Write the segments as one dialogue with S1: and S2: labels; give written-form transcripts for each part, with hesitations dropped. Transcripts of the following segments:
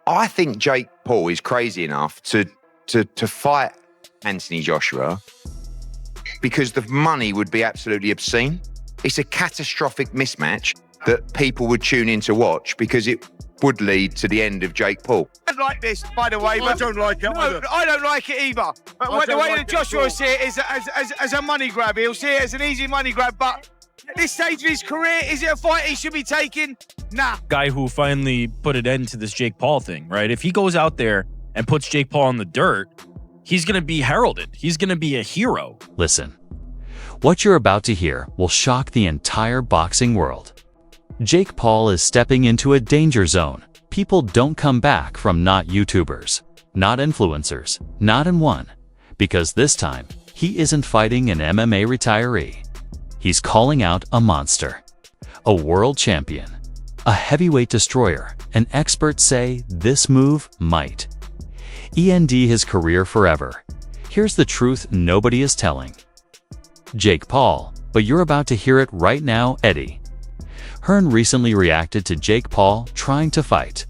S1: I think Jake Paul is crazy enough to fight Anthony Joshua because the money would be absolutely obscene. It's a catastrophic mismatch that people would tune in to watch because it would lead to the end of Jake Paul.
S2: I don't like this, by the way.
S3: I don't like it either.
S2: I don't like it either. But the way that Joshua see it is as a money grab. He'll see it as an easy money grab, but at this stage of his career, is it a fight he should be taking? Nah.
S4: Guy who finally put an end to this Jake Paul thing, right? If he goes out there and puts Jake Paul in the dirt, he's going to be heralded. He's going to be a hero.
S5: Listen, what you're about to hear will shock the entire boxing world. Jake Paul is stepping into a danger zone. People don't come back from not YouTubers, not influencers, not in one, because this time he isn't fighting an MMA retiree. He's calling out a monster, a world champion, a heavyweight destroyer, and experts say this move might end his career forever. Here's the truth nobody is telling. Jake Paul, but you're about to hear it right now, Eddie Hearn recently reacted to Jake Paul trying to fight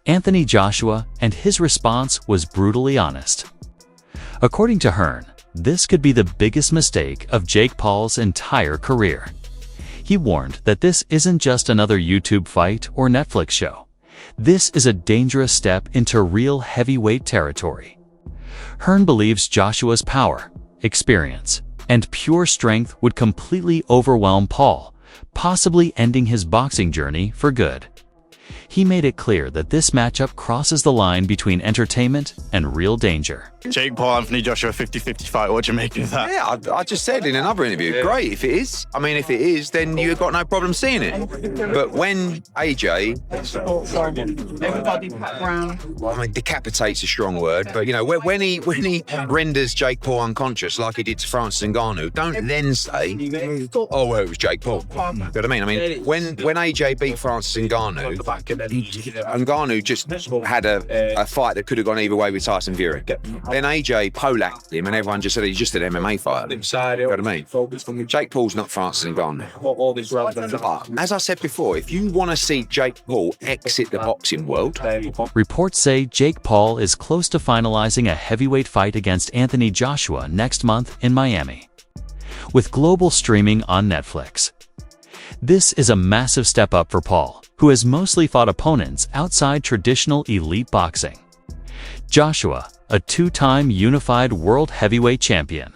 S5: Anthony Joshua, and his response was brutally honest. According to Hearn, this could be the biggest mistake of Jake Paul's entire career. He warned that this isn't just another YouTube fight or Netflix show. This is a dangerous step into real heavyweight territory. Hearn believes Joshua's power, experience, and pure strength would completely overwhelm Paul, possibly ending his boxing journey for good. He made it clear that this matchup crosses the line between entertainment and real danger.
S3: Jake Paul, Anthony Joshua, 50-50 fight. What do you make of that?
S1: Yeah, I just said in another interview, great if it is. I mean, if it is, then you've got no problem seeing it. But when AJ, I mean, decapitates a strong word, but you know, when he renders Jake Paul unconscious like he did to Francis Ngannou, don't then say, oh, well, it was Jake Paul. You know what I mean? I mean, when AJ beat Francis Ngannou, Ngannou just had a fight that could have gone either way with Tyson Fury. Then AJ poleaxed him and everyone just said he's just an MMA fighter. You know what I mean? Jake Paul's not Francis Ngannou. As I said before, if you want to see Jake Paul exit the boxing world...
S5: Reports say Jake Paul is close to finalizing a heavyweight fight against Anthony Joshua next month in Miami, with global streaming on Netflix. This is a massive step up for Paul, who has mostly fought opponents outside traditional elite boxing. Joshua, a two-time unified world heavyweight champion,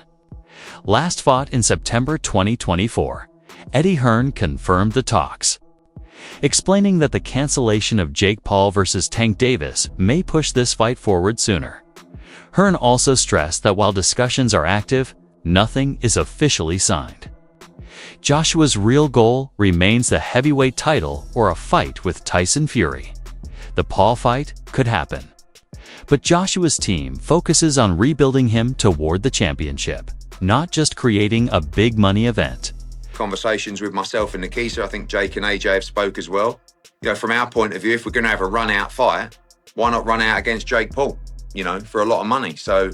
S5: last fought in September 2024. Eddie Hearn confirmed the talks, explaining that the cancellation of Jake Paul versus Tank Davis may push this fight forward sooner. Hearn also stressed that while discussions are active, nothing is officially signed. Joshua's real goal remains the heavyweight title or a fight with Tyson Fury. The Paul fight could happen, but Joshua's team focuses on rebuilding him toward the championship, not just creating a big money event.
S1: Conversations with myself and Nikisa, I think Jake and AJ have spoke as well. You know, from our point of view, if we're going to have a run-out fight, why not run out against Jake Paul, you know, for a lot of money? So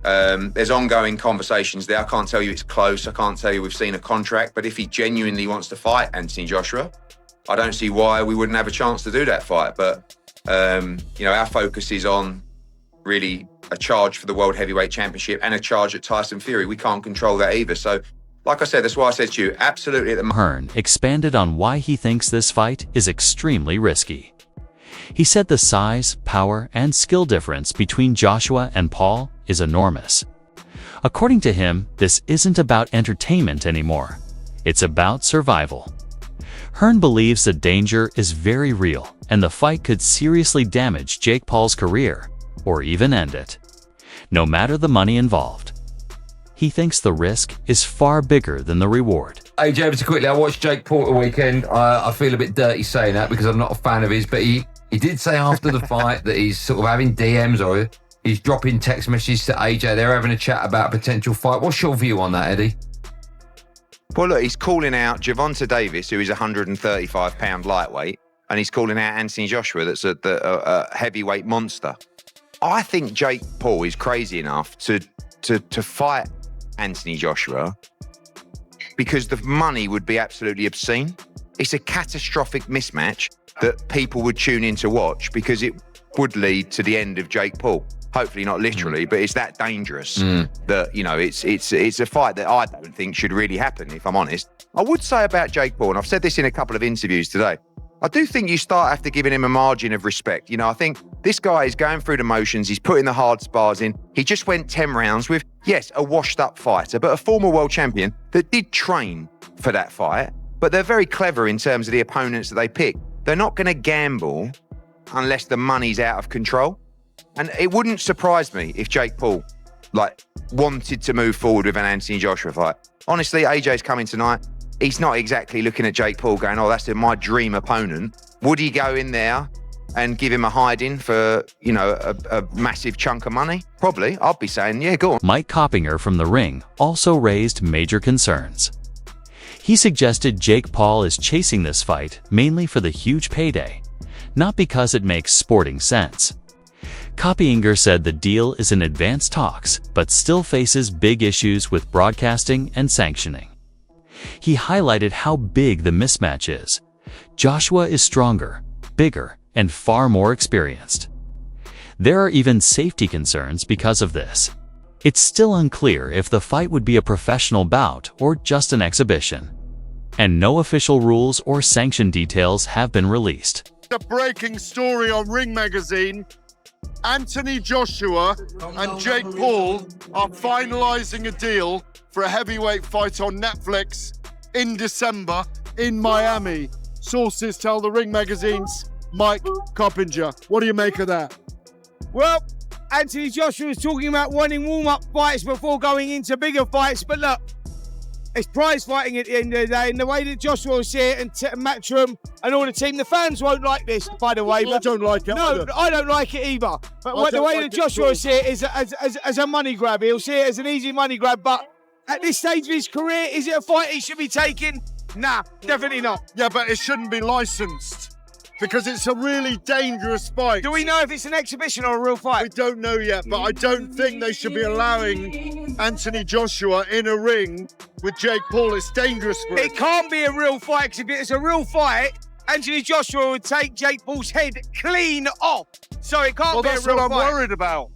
S1: there's ongoing conversations there. I can't tell you it's close. I can't tell you we've seen a contract, but if he genuinely wants to fight Anthony Joshua, I don't see why we wouldn't have a chance to do that fight. But, you know, our focus is on really a charge for the World Heavyweight Championship and a charge at Tyson Fury. We can't control that either. So, like I said, that's why I said to you, absolutely at the moment.
S5: Hearn expanded on why he thinks this fight is extremely risky. He said the size, power, and skill difference between Joshua and Paul is enormous. According to him, this isn't about entertainment anymore. It's about survival. Hearn believes the danger is very real, and the fight could seriously damage Jake Paul's career, or even end it, no matter the money involved. He thinks the risk is far bigger than the reward.
S6: Hey, James, quickly, I watched Jake Paul the weekend. I feel a bit dirty saying that because I'm not a fan of his, but he did say after the fight that he's sort of having DMs or he's dropping text messages to AJ. They're having a chat about a potential fight. What's your view on that, Eddie?
S1: Well, look, he's calling out Gervonta Davis, who is a 135-pound lightweight, and he's calling out Anthony Joshua, that's a heavyweight monster. I think Jake Paul is crazy enough to fight Anthony Joshua because the money would be absolutely obscene. It's a catastrophic mismatch that people would tune in to watch, because it would lead to the end of Jake Paul. Hopefully not literally, but it's that dangerous that, you know, it's a fight that I don't think should really happen, if I'm honest. I would say about Jake Paul, and I've said this in a couple of interviews today, I do think you start after giving him a margin of respect. You know, I think this guy is going through the motions. He's putting the hard spars in. He just went 10 rounds with, yes, a washed up fighter, but a former world champion that did train for that fight. But they're very clever in terms of the opponents that they pick. They're not going to gamble unless the money's out of control. And it wouldn't surprise me if Jake Paul, wanted to move forward with an Anthony Joshua fight. Honestly, AJ's coming tonight. He's not exactly looking at Jake Paul going, oh, that's my dream opponent. Would he go in there and give him a hiding for, you know, a massive chunk of money? Probably. I'd be saying, yeah, go on.
S5: Mike Coppinger from the ring also raised major concerns. He suggested Jake Paul is chasing this fight mainly for the huge payday, not because it makes sporting sense. Coppinger said the deal is in advanced talks, but still faces big issues with broadcasting and sanctioning. He highlighted how big the mismatch is. Joshua is stronger, bigger, and far more experienced. There are even safety concerns because of this. It's still unclear if the fight would be a professional bout or just an exhibition. And no official rules or sanction details have been released.
S7: The breaking story on Ring Magazine: Anthony Joshua and Jake Paul are finalizing a deal for a heavyweight fight on Netflix in December in Miami. Sources tell the Ring Magazine's Mike Coppinger. What do you make of that?
S2: Well, Anthony Joshua is talking about wanting warm-up fights before going into bigger fights, but look, it's prize fighting at the end of the day, and the way that Joshua will see it, and Matchroom and all the team, the fans won't like this, by the way.
S7: I don't like it.
S2: No, I don't like it either. But the way that Joshua will see it is as a money grab. He'll see it as an easy money grab, but at this stage of his career, is it a fight he should be taking? Nah, definitely not.
S7: Yeah, but it shouldn't be licensed because it's a really dangerous fight.
S2: Do we know if it's an exhibition or a real fight?
S7: We don't know yet, but I don't think they should be allowing Anthony Joshua in a ring with Jake Paul. It's dangerous for him.
S2: It can't be a real fight, because if it's a real fight, Anthony Joshua would take Jake Paul's head clean off. So it can't be a real fight.
S7: Well, that's what I'm worried about.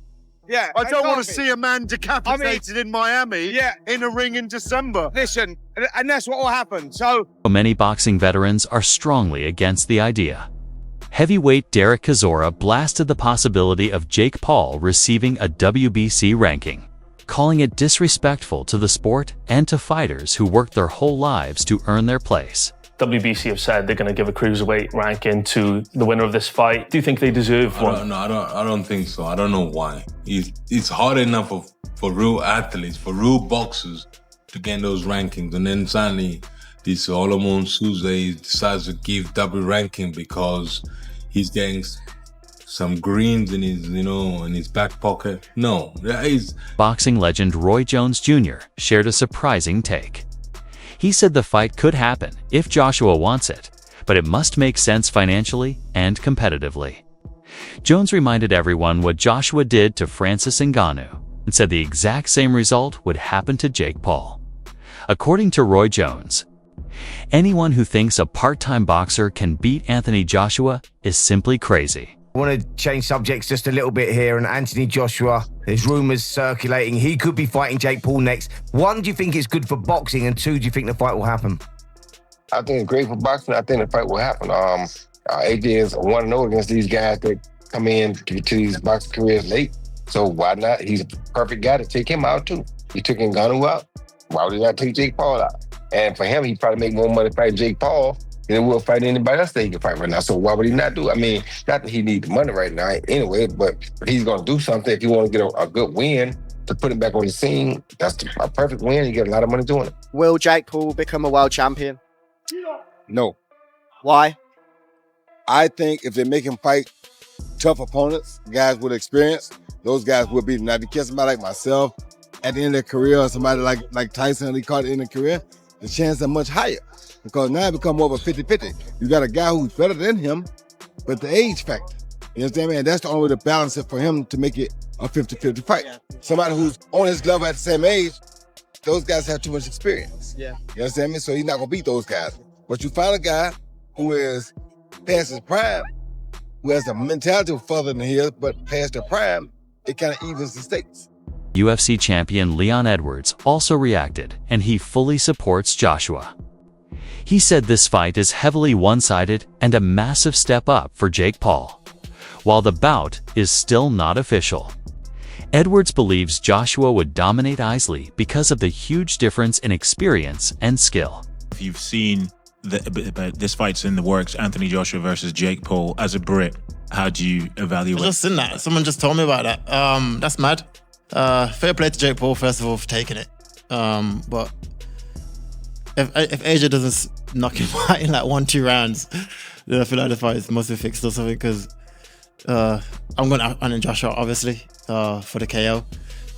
S2: Yeah,
S7: I don't want to see a man decapitated in Miami in a ring in December.
S2: Listen, and that's what will happen. So
S5: many boxing veterans are strongly against the idea. Heavyweight Derek Chisora blasted the possibility of Jake Paul receiving a WBC ranking, calling it disrespectful to the sport and to fighters who worked their whole lives to earn their place.
S8: WBC have said they're going to give a cruiserweight ranking to the winner of this fight. Do you think they deserve one?
S9: No, I don't think so. I don't know why. It's hard enough for real athletes, for real boxers to get those rankings, and then suddenly this Solomon Sousa decides to give double ranking because he's getting some greens in his, in his back pocket. No, that is.
S5: Boxing legend Roy Jones Jr. shared a surprising take. He said the fight could happen if Joshua wants it, but it must make sense financially and competitively. Jones reminded everyone what Joshua did to Francis Ngannou and said the exact same result would happen to Jake Paul. According to Roy Jones, anyone who thinks a part-time boxer can beat Anthony Joshua is simply crazy.
S10: I want to change subjects just a little bit here. And Anthony Joshua, there's rumours circulating he could be fighting Jake Paul next. One, do you think it's good for boxing? And two, do you think the fight will happen?
S11: I think it's great for boxing. I think the fight will happen. AJ is 1-0 against these guys that come in to these boxing careers late. So why not? He's a perfect guy to take him out too. He took Ngannou out. Why would he not take Jake Paul out? And for him, he'd probably make more money fighting Jake Paul than we'll fight anybody else that he can fight right now. So why would he not do it? I mean, not that he needs the money right now anyway, but if he's going to do something, if you want to get a good win to put him back on the scene, that's a perfect win. You get a lot of money doing it.
S12: Will Jake Paul become a world champion?
S13: No.
S12: Why?
S13: I think if they make him fight tough opponents, guys with experience, those guys will beat him. Now, if you catch somebody like myself at the end of their career, or somebody like Tyson, he caught at the end of their career, the chances are much higher. Because now it becomes more of a 50-50. You got a guy who's better than him, but the age factor. You understand me? And that's the only way to balance it for him to make it a 50-50 fight. Somebody who's on his level at the same age, those guys have too much experience.
S12: Yeah.
S13: You understand me? So he's not going to beat those guys. But you find a guy who is past his prime, who has a mentality further than his, but past the prime, it kind of evens the stakes.
S5: UFC champion Leon Edwards also reacted, and he fully supports Joshua. He said this fight is heavily one-sided and a massive step up for Jake Paul. While the bout is still not official, Edwards believes Joshua would dominate Isley because of the huge difference in experience and skill.
S14: If you've seen this fight's in the works, Anthony Joshua versus Jake Paul, as a Brit, how do you evaluate?
S3: I've just seen that. Someone just told me about that. That's mad. Fair play to Jake Paul, first of all, for taking it. But if Asia doesn't knock him out in like 1-2 rounds, then I feel like the fight must be fixed or something, because I'm going to Anthony Joshua, obviously, for the KO.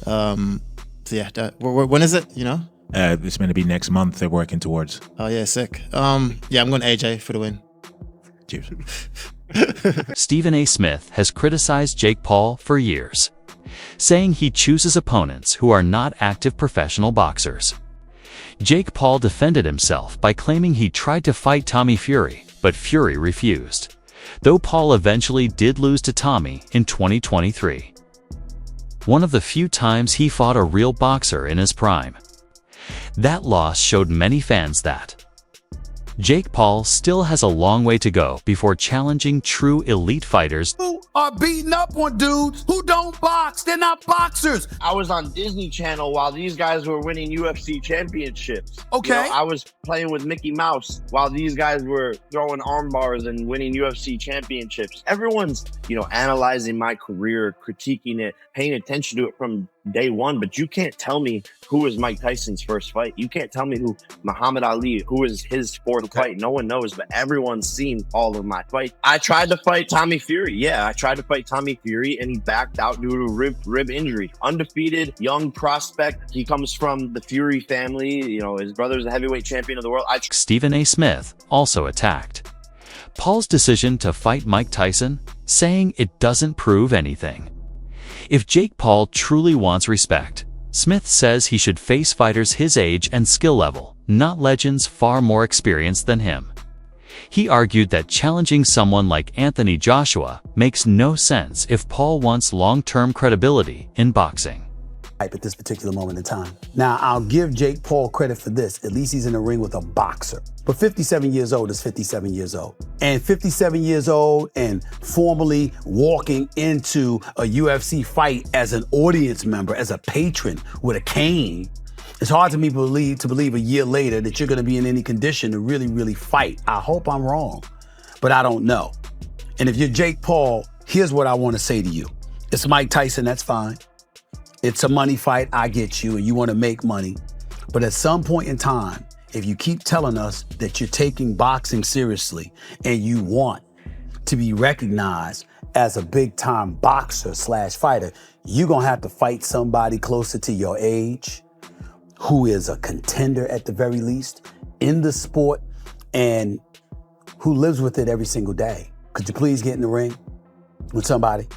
S3: So yeah, when is it, you know?
S14: It's going to be next month they're working towards.
S3: Oh yeah, sick. Yeah, I'm going AJ for the win.
S14: Cheers.
S5: Stephen A. Smith has criticized Jake Paul for years, saying he chooses opponents who are not active professional boxers. Jake Paul defended himself by claiming he tried to fight Tommy Fury, but Fury refused, though Paul eventually did lose to Tommy in 2023. One of the few times he fought a real boxer in his prime. That loss showed many fans that Jake Paul still has a long way to go before challenging true elite fighters
S15: who are beating up on dudes who don't box. They're not boxers.
S16: I was on Disney Channel while these guys were winning UFC championships.
S15: Okay.
S16: You know, I was playing with Mickey Mouse while these guys were throwing arm bars and winning UFC championships. Everyone's, you know, analyzing my career, critiquing it, paying attention to it from day one, but you can't tell me who was Mike Tyson's first fight. You can't tell me who Muhammad Ali, who was his fourth fight. No one knows, but everyone's seen all of my fights. I tried to fight Tommy Fury. Yeah, I tried to fight Tommy Fury, and he backed out due to rib injury. Undefeated, young prospect. He comes from the Fury family. You know, his brother's the heavyweight champion of the world.
S5: Stephen A. Smith also attacked Paul's decision to fight Mike Tyson, saying it doesn't prove anything. If Jake Paul truly wants respect, Smith says he should face fighters his age and skill level, not legends far more experienced than him. He argued that challenging someone like Anthony Joshua makes no sense if Paul wants long-term credibility in boxing.
S15: At this particular moment in time. Now, I'll give Jake Paul credit for this. At least he's in the ring with a boxer. But 57 years old is 57 years old. And 57 years old and formally walking into a UFC fight as an audience member, as a patron with a cane, it's hard to me believe a year later that you're going to be in any condition to really fight. I hope I'm wrong, but I don't know. And if you're Jake Paul, here's what I want to say to you. It's Mike Tyson, that's fine. It's a money fight, I get you, and you want to make money. But at some point in time, if you keep telling us that you're taking boxing seriously and you want to be recognized as a big-time boxer / fighter, you're going to have to fight somebody closer to your age, who is a contender at the very least in the sport and who lives with it every single day. Could you please get in the ring with somebody?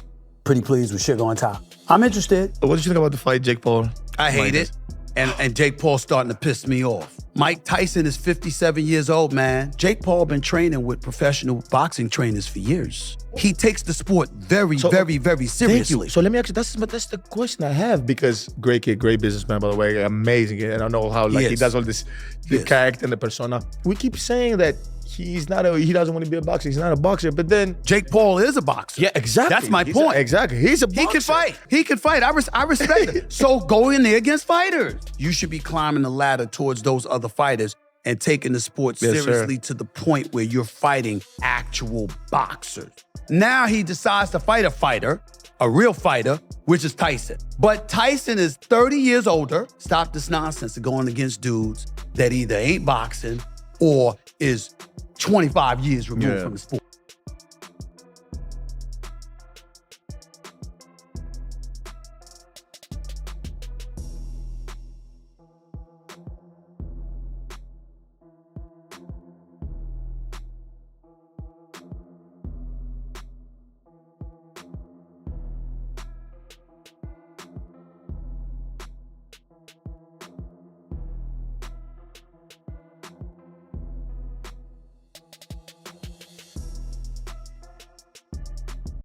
S15: Pretty please with sugar on top. I'm interested.
S3: What did you think about the fight, Jake Paul?
S15: I hate it. And Jake Paul's starting to piss me off. Mike Tyson is 57 years old, man. Jake Paul been training with professional boxing trainers for years. He takes the sport very seriously.
S3: Thank you. So let me ask you, that's the question I have, because great kid, great businessman, by the way, amazing. And I know how he does all this, the character and the persona. We keep saying that he doesn't want to be a boxer. He's not a boxer, but then
S15: Jake Paul is a boxer.
S3: Yeah, exactly.
S15: That's my point.
S3: Exactly. He's a boxer.
S15: He can fight. I respect it. So go in there against fighters. You should be climbing the ladder towards those other fighters and taking the sport seriously to the point where you're fighting actual boxers. Now he decides to fight a fighter, a real fighter, which is Tyson. But Tyson is 30 years older. Stop this nonsense of going against dudes that either ain't boxing or is 25 years removed from the sport.